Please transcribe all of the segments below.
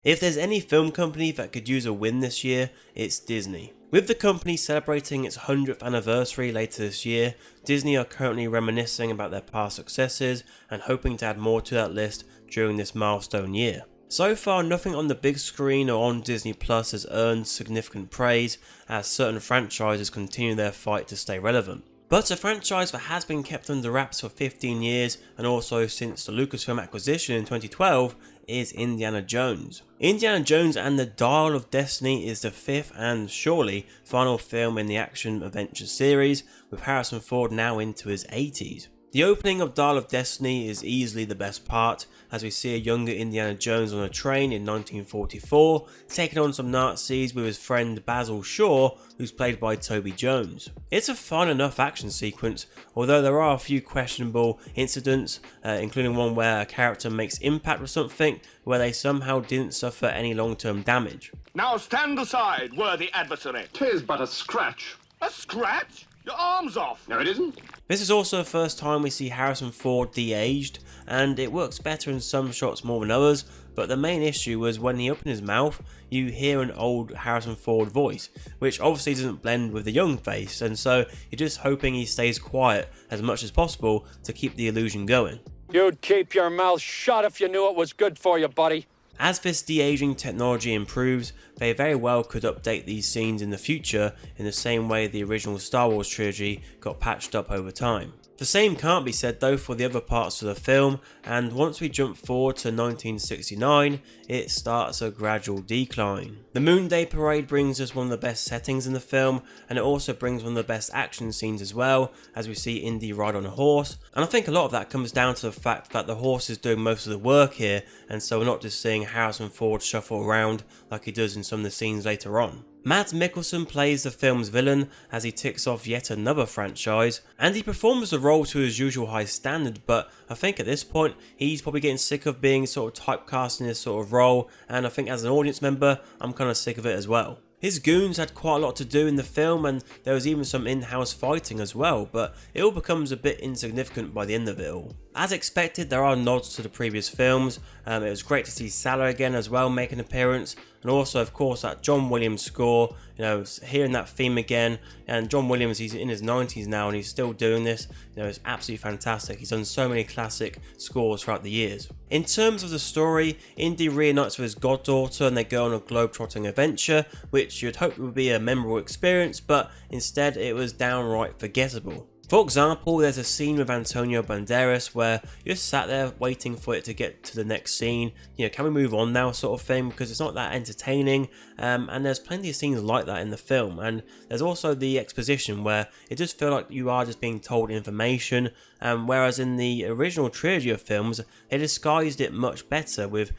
If there's any film company that could use a win this year, it's Disney. With the company celebrating its 100th anniversary later this year, Disney are currently reminiscing about their past successes and hoping to add more to that list during this milestone year. So far, nothing on the big screen or on Disney Plus has earned significant praise, as certain franchises continue their fight to stay relevant. But a franchise that has been kept under wraps for 15 years and also since the Lucasfilm acquisition in 2012 is Indiana Jones. Indiana Jones and the Dial of Destiny is the fifth and surely final film in the action-adventure series, with Harrison Ford now into his 80s. The opening of Dial of Destiny is easily the best part, as we see a younger Indiana Jones on a train in 1944, taking on some Nazis with his friend Basil Shaw, who's played by Toby Jones. It's a fun enough action sequence, although there are a few questionable incidents, including one where a character makes impact with something where they somehow didn't suffer any long-term damage. Now stand aside, worthy adversary. 'Tis but a scratch. A scratch? Your arm's off. No, it isn't. This is also the first time we see Harrison Ford de-aged, and it works better in some shots more than others, but the main issue was when he opened his mouth, you hear an old Harrison Ford voice, which obviously doesn't blend with the young face, and so you're just hoping he stays quiet as much as possible to keep the illusion going. You'd keep your mouth shut if you knew it was good for you, buddy. As this de-aging technology improves, they very well could update these scenes in the future in the same way the original Star Wars trilogy got patched up over time. The same can't be said though for the other parts of the film, and once we jump forward to 1969, it starts a gradual decline. The Moon Day Parade brings us one of the best settings in the film, and it also brings one of the best action scenes as well, as we see Indy ride on a horse, and I think a lot of that comes down to the fact that the horse is doing most of the work here, and so we're not just seeing Harrison Ford shuffle around like he does in some of the scenes later on. Mads Mikkelsen plays the film's villain as he ticks off yet another franchise, and he performs the role to his usual high standard, but I think at this point he's probably getting sick of being sort of typecast in this sort of role, and I think as an audience member I'm kind of sick of it as well. His goons had quite a lot to do in the film, and there was even some in-house fighting as well, but it all becomes a bit insignificant by the end of it all. As expected, there are nods to the previous films. It was great to see Salah again as well make an appearance, and also of course that John Williams score, hearing that theme again. And John Williams, he's in his 90s now and he's still doing this. It's absolutely fantastic. He's done so many classic scores throughout the years. In terms of the story, Indy reunites with his goddaughter and they go on a globe-trotting adventure, which you'd hope would be a memorable experience, but instead it was downright forgettable. For example, there's a scene with Antonio Banderas where you're sat there waiting for it to get to the next scene, can we move on now sort of thing, because it's not that entertaining, and there's plenty of scenes like that in the film. And there's also the exposition where it just feels like you are just being told information, whereas in the original trilogy of films, they disguised it much better with,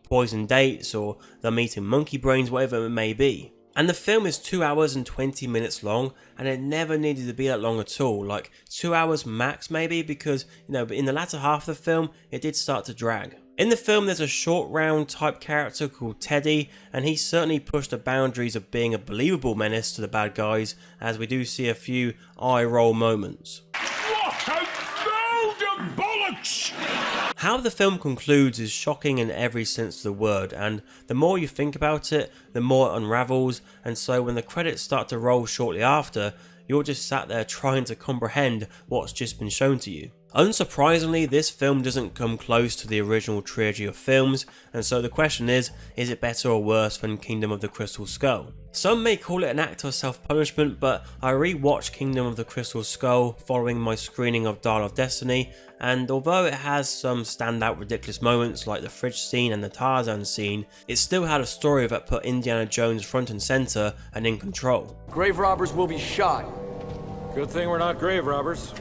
poison dates or them eating monkey brains, whatever it may be. And the film is 2 hours and 20 minutes long, and it never needed to be that long at all, like 2 hours max maybe, because, in the latter half of the film, it did start to drag. In the film, there's a short round type character called Teddy, and he certainly pushed the boundaries of being a believable menace to the bad guys, as we do see a few eye roll moments. What a load of bollocks! How the film concludes is shocking in every sense of the word, and the more you think about it, the more it unravels, and so when the credits start to roll shortly after, you're just sat there trying to comprehend what's just been shown to you. Unsurprisingly, this film doesn't come close to the original trilogy of films, and so the question is it better or worse than Kingdom of the Crystal Skull? Some may call it an act of self-punishment, but I re-watched Kingdom of the Crystal Skull following my screening of Dial of Destiny, and although it has some standout ridiculous moments like the fridge scene and the Tarzan scene, it still had a story that put Indiana Jones front and center and in control. Grave robbers will be shot. Good thing we're not grave robbers.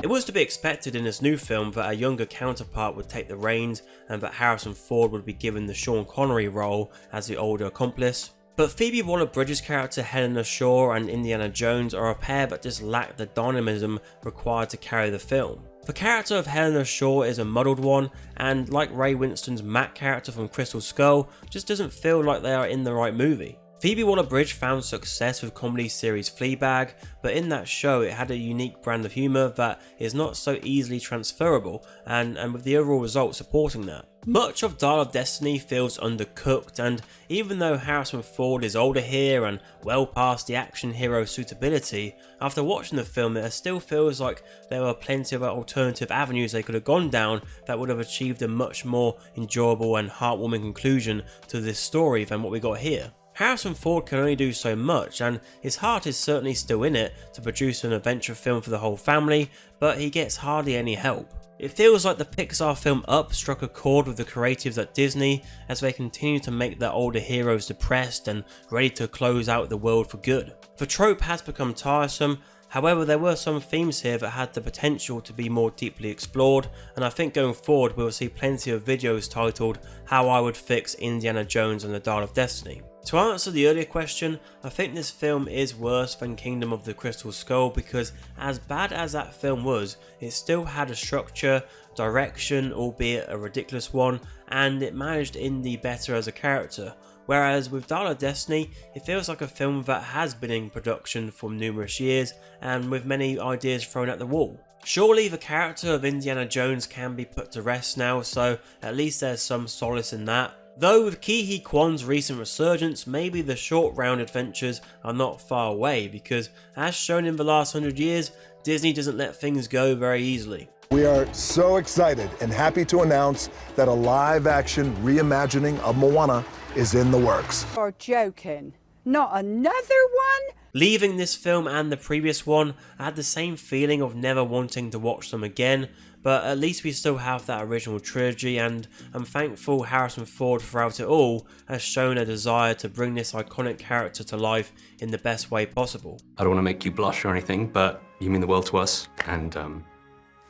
It was to be expected in this new film that a younger counterpart would take the reins and that Harrison Ford would be given the Sean Connery role as the older accomplice. But Phoebe Waller-Bridge's character Helena Shaw and Indiana Jones are a pair that just lack the dynamism required to carry the film. The character of Helena Shaw is a muddled one, and like Ray Winston's Mac character from Crystal Skull, just doesn't feel like they are in the right movie. Phoebe Waller-Bridge found success with comedy series Fleabag, but in that show it had a unique brand of humour that is not so easily transferable, and with the overall result supporting that. Much of Dial of Destiny feels undercooked, and even though Harrison Ford is older here and well past the action hero suitability, after watching the film it still feels like there were plenty of alternative avenues they could have gone down that would have achieved a much more enjoyable and heartwarming conclusion to this story than what we got here. Harrison Ford can only do so much, and his heart is certainly still in it to produce an adventure film for the whole family, but he gets hardly any help. It feels like the Pixar film Up struck a chord with the creatives at Disney as they continue to make their older heroes depressed and ready to close out the world for good. The trope has become tiresome. However, there were some themes here that had the potential to be more deeply explored, and I think going forward we'll see plenty of videos titled How I Would Fix Indiana Jones and the Dial of Destiny. To answer the earlier question, I think this film is worse than Kingdom of the Crystal Skull because as bad as that film was, it still had a structure, direction, albeit a ridiculous one, and it managed Indy better as a character. Whereas with Dial of Destiny, it feels like a film that has been in production for numerous years and with many ideas thrown at the wall. Surely the character of Indiana Jones can be put to rest now, so at least there's some solace in that. Though with Ke Huy Quan's recent resurgence, maybe the short round adventures are not far away because, as shown in the last 100 years, Disney doesn't let things go very easily. We are so excited and happy to announce that a live-action reimagining of Moana is in the works. You're joking. Not another one? Leaving this film and the previous one, I had the same feeling of never wanting to watch them again, but at least we still have that original trilogy, and I'm thankful Harrison Ford throughout it all has shown a desire to bring this iconic character to life in the best way possible. I don't want to make you blush or anything, but you mean the world to us, and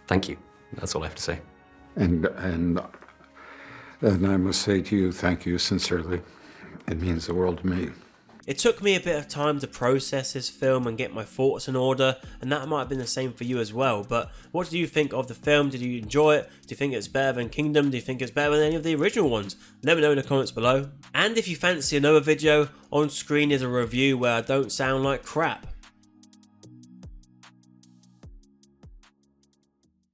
thank you. That's all I have to say. And I must say to you, thank you sincerely. It means the world to me. It took me a bit of time to process this film and get my thoughts in order, and that might have been the same for you as well, but what do you think of the film? Did you enjoy it? Do you think it's better than Kingdom? Do you think it's better than any of the original ones? Let me know in the comments below. And if you fancy another video, on screen is a review where I don't sound like crap.